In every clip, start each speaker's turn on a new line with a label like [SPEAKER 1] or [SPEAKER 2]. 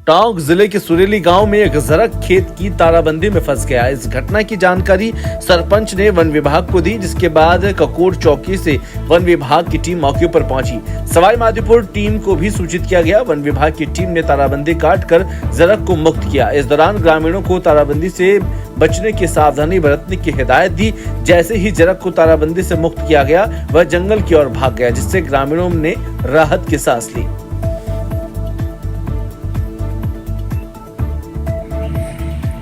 [SPEAKER 1] टोंक जिले के सुरेली गांव में एक जरक खेत की ताराबंदी में फंस गया। इस घटना की जानकारी सरपंच ने वन विभाग को दी, जिसके बाद ककोर चौकी से वन विभाग की टीम मौके पर पहुंची। सवाई माधोपुर टीम को भी सूचित किया गया। वन विभाग की टीम ने ताराबंदी काटकर जरक को मुक्त किया। इस दौरान ग्रामीणों को ताराबंदी से बचने की सावधानी बरतने की हिदायत दी। जैसे ही जरक को ताराबंदी से मुक्त किया गया, वह जंगल की ओर भाग गया, जिससे ग्रामीणों ने राहत की सांस ली।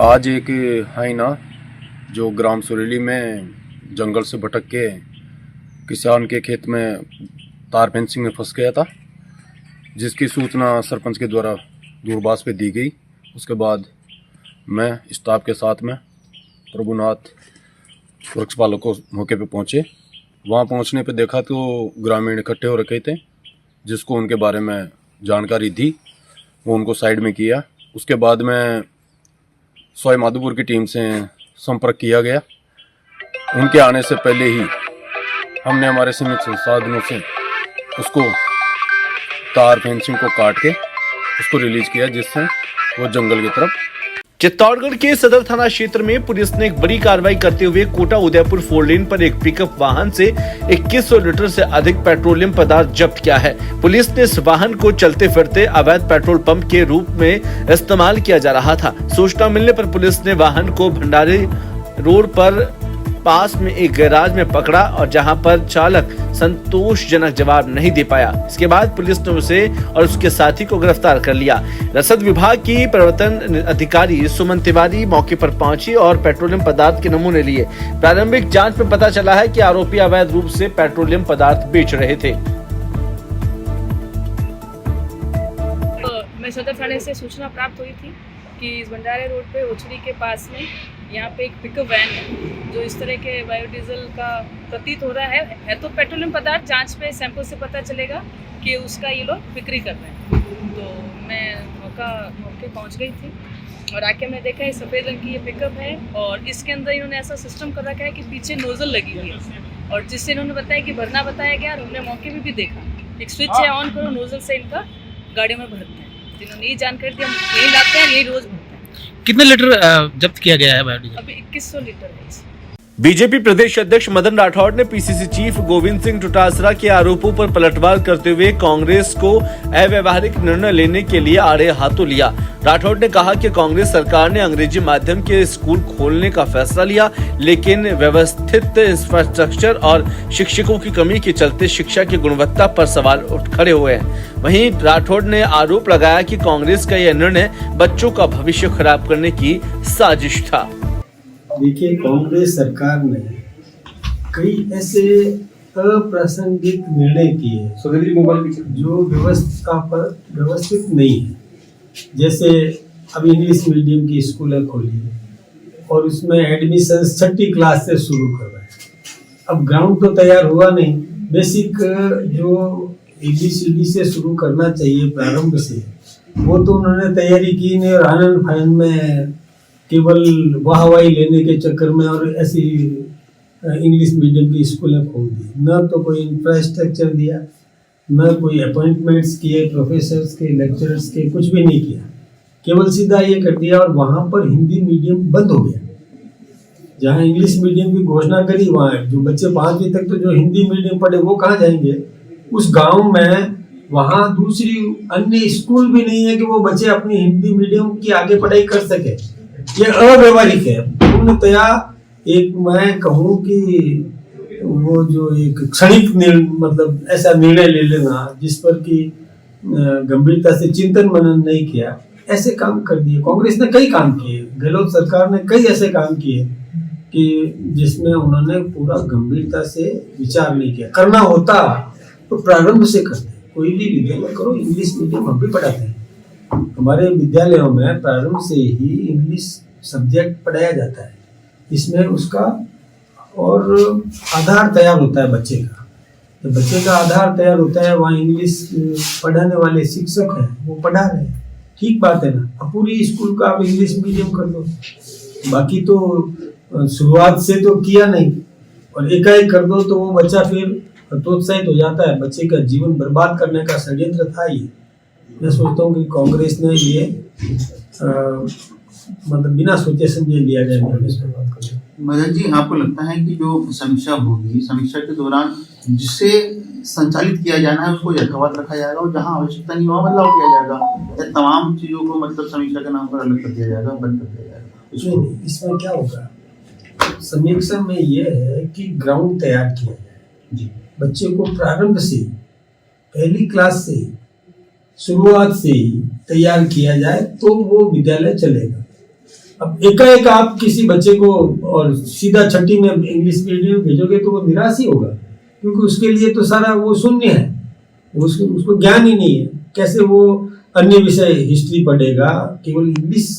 [SPEAKER 2] आज एक हाइना जो ग्राम सुरेली में जंगल से भटक के किसान के खेत में तार फेंसिंग में फंस गया था, जिसकी सूचना सरपंच के द्वारा दूरभाष पे दी गई। उसके बाद मैं स्टाफ के साथ में प्रभुनाथ वृक्ष पालक को मौके पे पहुँचे। वहाँ पहुँचने पे देखा तो ग्रामीण इकट्ठे हो रखे थे, जिसको उनके बारे में जानकारी दी, वो उनको साइड में किया। उसके बाद में सवाई माधोपुर की टीम से संपर्क किया गया। उनके आने से पहले ही हमने हमारे सीमित संसाधनों से उसको तार फेंसिंग को काट के उसको रिलीज किया, जिससे वो जंगल की तरफ।
[SPEAKER 1] चित्तौड़गढ़ के सदर थाना क्षेत्र में पुलिस ने एक बड़ी कार्रवाई करते हुए कोटा उदयपुर 4 लेन पर एक पिकअप वाहन से 2100 लीटर से अधिक पेट्रोलियम पदार्थ जब्त किया है। पुलिस ने इस वाहन को चलते फिरते अवैध पेट्रोल पंप के रूप में इस्तेमाल किया जा रहा था। सूचना मिलने पर पुलिस ने वाहन को भंडारी रोड पर पास में एक गैराज में पकड़ा, और जहां पर चालक संतोषजनक जवाब नहीं दे पाया। इसके बाद पुलिस ने उसे और उसके साथी को गिरफ्तार कर लिया। रसद विभाग की प्रवर्तन अधिकारी सुमन तिवारी मौके पर पहुंची और पेट्रोलियम पदार्थ के नमूने लिए। प्रारंभिक जांच में पता चला है कि आरोपी अवैध रूप से पेट्रोलियम पदार्थ बेच रहे थे।
[SPEAKER 3] मैं सदर थाने से सूचना प्राप्त हुई थी कि इस भंडारे रोड पे ओछरी के पास में यहाँ पे एक पिकअप वैन है जो इस तरह के बायोडीजल का प्रतीत हो रहा है तो पेट्रोलियम पदार्थ। जांच पे सैंपल से पता चलेगा कि उसका ये लोग बिक्री कर रहे हैं। तो मैं मौके पहुँच गई थी और आके मैं देखा ये सफ़ेद रंग की ये पिकअप है, और इसके अंदर इन्होंने ऐसा सिस्टम कर रखा है कि पीछे नोजल लगी हुई है, और जिससे इन्होंने बताया कि भरना बताया गया, और हमने मौके में भी देखा एक स्विच है, ऑन करो, नोजल से इनका गाड़ी में भरते हैं। जिन्होंने ये जानकारी दी, हम यही लाते हैं, यही रोज भरते हैं।
[SPEAKER 4] कितने लीटर जब्त किया गया है बायोडीजल?
[SPEAKER 3] अभी 2100 लीटर है।
[SPEAKER 1] बीजेपी प्रदेश अध्यक्ष मदन राठौड़ ने पीसीसी चीफ गोविंद सिंह चौटासरा के आरोपों पर पलटवार करते हुए कांग्रेस को अव्यवहारिक निर्णय लेने के लिए आड़े हाथों लिया। राठौड़ ने कहा कि कांग्रेस सरकार ने अंग्रेजी माध्यम के स्कूल खोलने का फैसला लिया, लेकिन व्यवस्थित इंफ्रास्ट्रक्चर और शिक्षकों की कमी के चलते शिक्षा की गुणवत्ता पर सवाल खड़े हुए हैं। वहीं राठौड़ ने आरोप लगाया कि कांग्रेस का यह निर्णय बच्चों का भविष्य खराब करने की साजिश था।
[SPEAKER 5] देखिए, कांग्रेस सरकार ने कई ऐसे अप्रासंगिक निर्णय किए जो व्यवस्था पर व्यवस्थित नहीं है। जैसे अब इंग्लिश मीडियम की स्कूलें खोली और उसमें एडमिशन 6ठी क्लास से शुरू कर रहे हैं। अब ग्राउंड तो तैयार हुआ नहीं, बेसिक जो ABCD से शुरू करना चाहिए प्रारंभ से, वो तो उन्होंने तैयारी की नहीं, और आनंद फानंद में केवल वाहवाही लेने के चक्कर में और ऐसी इंग्लिश मीडियम की स्कूलें खोल दी। न तो कोई इंफ्रास्ट्रक्चर दिया, न कोई अपॉइंटमेंट्स किए प्रोफेसर्स के, लेक्चरर्स के, कुछ भी नहीं किया। केवल सीधा ये कर दिया, और वहाँ पर हिंदी मीडियम बंद हो गया। जहाँ इंग्लिश मीडियम की घोषणा करी, वहाँ जो बच्चे 5वीं तक तो जो हिंदी मीडियम पढ़े वो कहाँ जाएंगे? उस गाँव में वहाँ दूसरी अन्य स्कूल भी नहीं है कि वो बच्चे अपनी हिंदी मीडियम की आगे पढ़ाई कर सके। ये अव्यवहारिक है पूर्णतया। एक मैं कहूँ कि वो जो एक क्षणिक मतलब ऐसा निर्णय ले लेना जिस पर कि गंभीरता से चिंतन मनन नहीं किया, ऐसे काम कर दिए। कांग्रेस ने कई काम किए, गहलोत सरकार ने कई ऐसे काम किए कि जिसमें उन्होंने पूरा गंभीरता से विचार नहीं किया। करना होता तो प्रारंभ से करते। कोई भी विद्यालय करो, इंग्लिश मीडियम हम भी पढ़ाते हैं। हमारे विद्यालयों में प्रारंभ से ही इंग्लिश सब्जेक्ट पढ़ाया जाता है। इसमें उसका और आधार तैयार होता है बच्चे का। तो बच्चे का आधार तैयार होता है, वहाँ इंग्लिश पढ़ाने वाले शिक्षक हैं, वो पढ़ा रहे हैं, ठीक बात है ना। अब पूरी स्कूल का आप इंग्लिश मीडियम कर दो, बाकी तो शुरुआत से तो किया नहीं, और एकाएक कर दो तो वो बच्चा फिर हतोत्साहित हो जाता है। बच्चे का जीवन बर्बाद करने का षड्यंत्र था ये। मैं सोचता हूँ कि कांग्रेस ने ये मतलब बिना सोचे समझे लिया जाए।
[SPEAKER 6] मदन जी, आपको लगता है कि जो समीक्षा होगी, समीक्षा के दौरान जिसे संचालित किया जाना है उसको यथावत रखा जाएगा और जहां आवश्यकता नहीं वहां बदलाव किया जाएगा, या तमाम चीजों को मतलब समीक्षा के नाम पर अलग कर दिया जाएगा, बंद कर दिया जाएगा?
[SPEAKER 5] नहीं, इसमें क्या होगा, समीक्षा में ये है कि ग्राउंड तैयार किया जाए जी, बच्चे को प्रारंभ से पहली क्लास से शुरुआत से ही तैयार किया जाए तो वो विद्यालय चलेगा। अब एकाएक आप किसी बच्चे को और सीधा छठी में इंग्लिश मीडियम भेजोगे तो वो निराश ही होगा, क्योंकि उसके लिए तो सारा वो शून्य है, उसको ज्ञान ही नहीं है। कैसे वो अन्य विषय हिस्ट्री पढ़ेगा, केवल इंग्लिश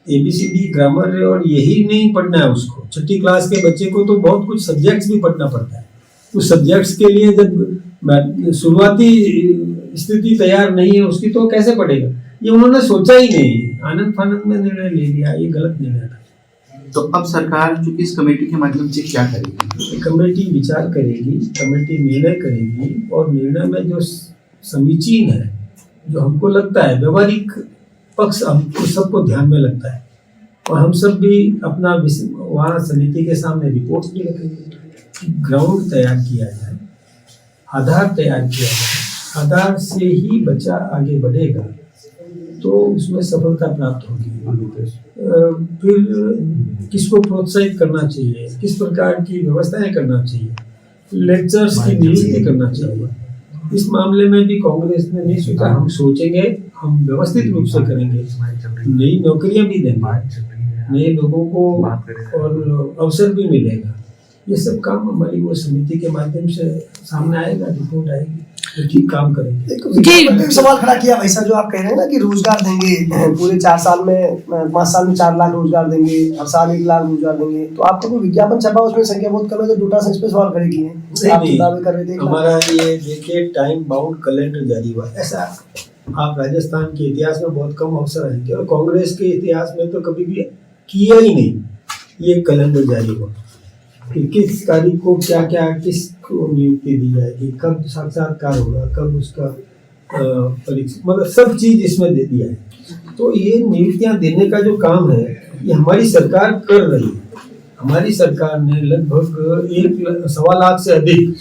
[SPEAKER 5] ABCD ग्रामर और यही नहीं पढ़ना है उसको। छठी क्लास के बच्चे को तो बहुत कुछ सब्जेक्ट्स भी पढ़ना पड़ता है। उस सब्जेक्ट्स के लिए जब शुरुआती स्थिति तैयार नहीं है उसकी तो कैसे पढ़ेगा, ये उन्होंने सोचा ही नहीं, आनंद फानंद में निर्णय ले लिया, ये गलत निर्णय था।
[SPEAKER 6] तो अब सरकार चूंकि इस कमेटी के माध्यम से क्या करेगी?
[SPEAKER 5] कमेटी विचार करेगी, कमेटी निर्णय करेगी और निर्णय में जो समीचीन है, जो हमको लगता है व्यवहारिक पक्ष हमको सबको ध्यान में लगता है, और हम सब भी अपना वहाँ समिति के सामने रिपोर्ट भी रखेंगे कि ग्राउंड तैयार किया जाए, आधार तैयार किया जाए, आधार से ही बच्चा आगे बढ़ेगा तो उसमें सफलता प्राप्त होगी। फिर किसको प्रोत्साहित करना चाहिए, किस प्रकार की व्यवस्थाएं करना चाहिए, लेक्चर्स की नियुक्ति करना चाहिए, इस मामले में भी कांग्रेस ने नहीं सोचा। हम सोचेंगे, हम व्यवस्थित रूप से करेंगे, नई नौकरियां भी देंगे, नए लोगों को और अवसर भी मिलेगा। ये सब काम हमारी वो समिति के माध्यम से सामने आएगा, रिपोर्ट आएगी, तो ठीक काम करेंगे।
[SPEAKER 7] एक सवाल खड़ा किया वैसा जो आप कह रहे हैं ना कि रोजगार देंगे पूरे 4 साल में, 5 साल में 4 लाख रोजगार देंगे, हर साल 1 लाख रोजगार देंगे, तो आपका कोई विज्ञापन छपा उसमें संख्या बहुत कम है तो डोटा साइंस पे सवाल करेगी है, आप दावे कर रहे थे।
[SPEAKER 5] हमारा ये देखिए टाइम बाउंड कैलेंडर जारी हुआ, ऐसा आप राजस्थान के इतिहास में बहुत कम अवसर आएंगे और कांग्रेस के इतिहास में तो कभी भी किया ही नहीं। ये कैलेंडर जारी हुआ कि किस तारीख को क्या क्या किसको नियुक्ति दी जाएगी, कब साक्षात्कार होगा, कब उसका परीक्षा, मतलब सब चीज इसमें दे दिया है। तो ये नियुक्तियां देने का जो काम है ये हमारी सरकार कर रही है। हमारी सरकार ने लगभग 1.25 लाख से अधिक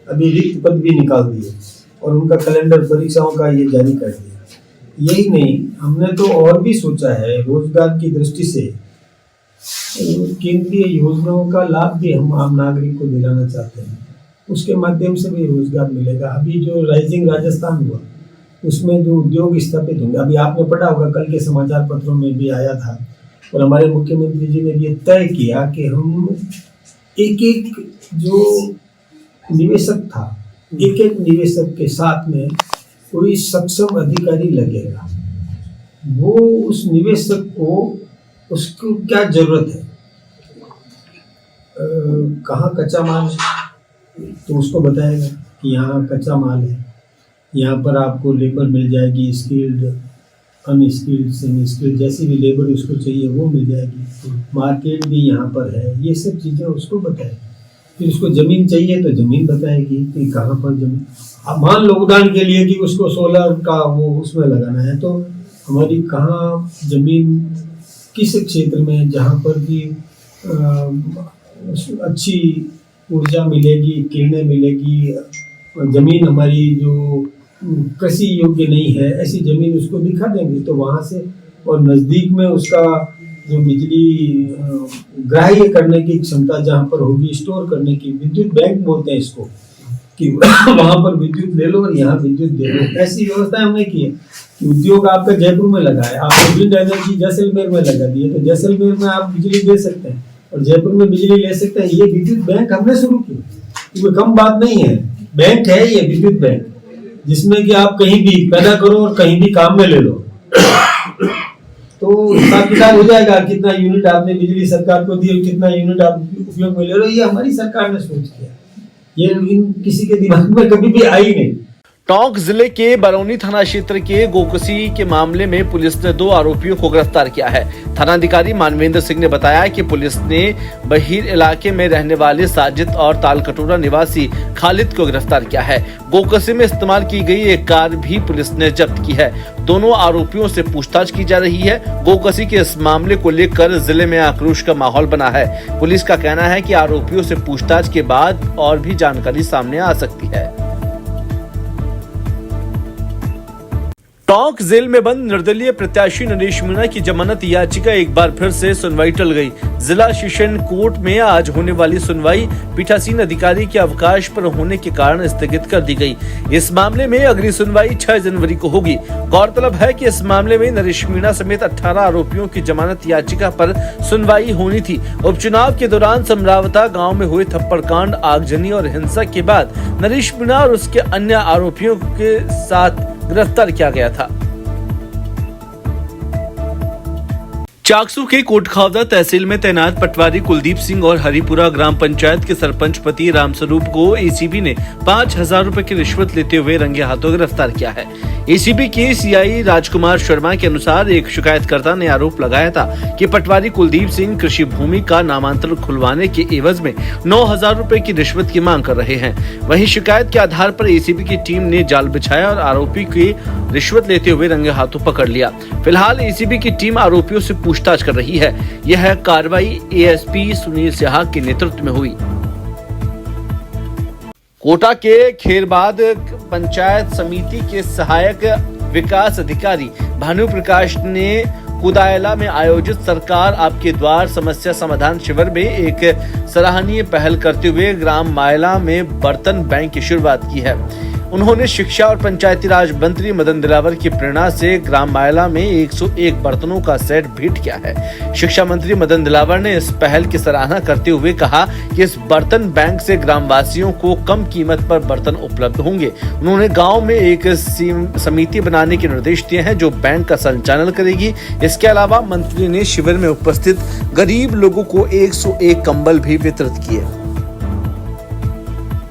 [SPEAKER 5] अभी रिक्त पद भी निकाल दिए और उनका कैलेंडर परीक्षाओं का ये जारी कर दिया। यही नहीं, हमने तो और भी सोचा है रोजगार की दृष्टि से केंद्रीय योजनाओं का लाभ भी हम आम नागरिक को दिलाना चाहते हैं, उसके माध्यम से भी रोजगार मिलेगा। अभी जो राइजिंग राजस्थान हुआ उसमें जो उद्योग स्थापित होंगे, अभी आपने पढ़ा होगा, कल के समाचार पत्रों में भी आया था और हमारे मुख्यमंत्री जी ने भी तय किया कि हम एक जो निवेशक था, एक निवेशक के साथ में कोई सक्षम अधिकारी लगेगा, वो उस निवेशक को उसको क्या जरूरत है, कहाँ कच्चा माल है तो उसको बताएगा कि यहाँ कच्चा माल है, यहाँ पर आपको लेबर मिल जाएगी, स्किल्ड, अनस्किल्ड, सेमी स्किल्ड, जैसी भी लेबर उसको चाहिए वो मिल जाएगी, मार्केट भी यहाँ पर है, ये सब चीज़ें उसको बताएगी। फिर उसको ज़मीन चाहिए तो ज़मीन बताएगी कि कहाँ पर ज़मीन, अब मान लो उदाहरण के लिए कि उसको सोलर का वो उसमें लगाना है, तो हमारी कहाँ ज़मीन किस क्षेत्र में जहाँ पर भी अच्छी ऊर्जा मिलेगी, किरणें मिलेगी, ज़मीन हमारी जो कृषि योग्य नहीं है ऐसी ज़मीन उसको दिखा देंगे तो वहाँ से, और नज़दीक में उसका जो बिजली ग्राह्य करने की क्षमता जहाँ पर होगी, स्टोर करने की, विद्युत बैंक बोलते हैं इसको, कि वहाँ पर विद्युत ले लो और यहाँ विद्युत दे लो, ऐसी व्यवस्था हमने की है। कि उद्योग आपका जयपुर में लगा है, आपने विंड एनर्जी जैसलमेर में लगा दी है तो जैसलमेर में आप बिजली दे सकते हैं और जयपुर में बिजली ले सकते हैं। ये विद्युत बैंक हमने शुरू की, कोई कम बात नहीं है, बैंक है ये विद्युत बैंक, जिसमें कि आप कहीं भी पैदा करो और कहीं भी काम में ले लो तो हिसाब किताब हो जाएगा, कितना यूनिट आपने बिजली सरकार को दी और कितना यूनिट आप उपयोग में ले रहे हो। ये हमारी सरकार ने सोच किया, ये किसी के दिमाग में कभी भी आई नहीं।
[SPEAKER 1] टोंक जिले के बरौनी थाना क्षेत्र के गोकसी के मामले में पुलिस ने 2 आरोपियों को गिरफ्तार किया है। थानाधिकारी मानवेंद्र सिंह ने बताया कि पुलिस ने बहीर इलाके में रहने वाले साजिद और तालकटोरा निवासी खालिद को गिरफ्तार किया है। गोकसी में इस्तेमाल की गई एक कार भी पुलिस ने जब्त की है। दोनों आरोपियों से पूछताछ की जा रही है। गोकसी के इस मामले को लेकर जिले में आक्रोश का माहौल बना है। पुलिस का कहना है कि आरोपियों से पूछताछ के बाद और भी जानकारी सामने आ सकती है। टोंक जेल में बंद निर्दलीय प्रत्याशी नरेश मीणा की जमानत याचिका एक बार फिर से सुनवाई टल गई। जिला सेशन कोर्ट में आज होने वाली सुनवाई पीठासीन अधिकारी के अवकाश पर होने के कारण स्थगित कर दी गई। इस मामले में अगली सुनवाई 6 जनवरी को होगी। गौरतलब है कि इस मामले में नरेश मीणा समेत 18 आरोपियों की जमानत याचिका पर सुनवाई होनी थी। उपचुनाव के दौरान समरावता गाँव में हुए थप्पड़कांड, आगजनी और हिंसा के बाद नरेश मीणा और उसके अन्य आरोपियों के साथ गिरफ्तार किया गया था। चाकसू के कोटखावदा तहसील में तैनात पटवारी कुलदीप सिंह और हरिपुरा ग्राम पंचायत के सरपंच पति रामस्वरूप को एसीबी ने 5,000 रुपए की रिश्वत लेते हुए रंगे हाथों गिरफ्तार किया है। एसीबी के सीआई राजकुमार शर्मा के अनुसार एक शिकायतकर्ता ने आरोप लगाया था कि पटवारी कुलदीप सिंह कृषि भूमि का नामांतरण खुलवाने के एवज में 9,000 रुपए की रिश्वत की मांग कर रहे हैं। वहीं शिकायत के आधार पर एसीबी की टीम ने जाल बिछाया और आरोपी की रिश्वत लेते हुए रंगे हाथों पकड़ लिया। फिलहाल एसीबी की टीम आरोपियों से पूछताछ कर रही है। यह कार्रवाई एएसपी सुनील सिहाग के नेतृत्व में हुई। कोटा के खेरबाद पंचायत समिति के सहायक विकास अधिकारी भानु प्रकाश ने कुदायला में आयोजित सरकार आपके द्वार समस्या समाधान शिविर में एक सराहनीय पहल करते हुए ग्राम मायला में बर्तन बैंक की शुरुआत की है। उन्होंने शिक्षा और पंचायती राज मंत्री मदन दिलावर की प्रेरणा से ग्राम मायला में 101 बर्तनों का सेट भेंट किया है। शिक्षा मंत्री मदन दिलावर ने इस पहल की सराहना करते हुए कहा कि इस बर्तन बैंक से ग्रामवासियों को कम कीमत पर बर्तन उपलब्ध होंगे। उन्होंने गांव में एक समिति बनाने के निर्देश दिए हैं जो बैंक का संचालन करेगी। इसके अलावा मंत्री ने शिविर में उपस्थित गरीब लोगों को 101 कंबल भी वितरित किए।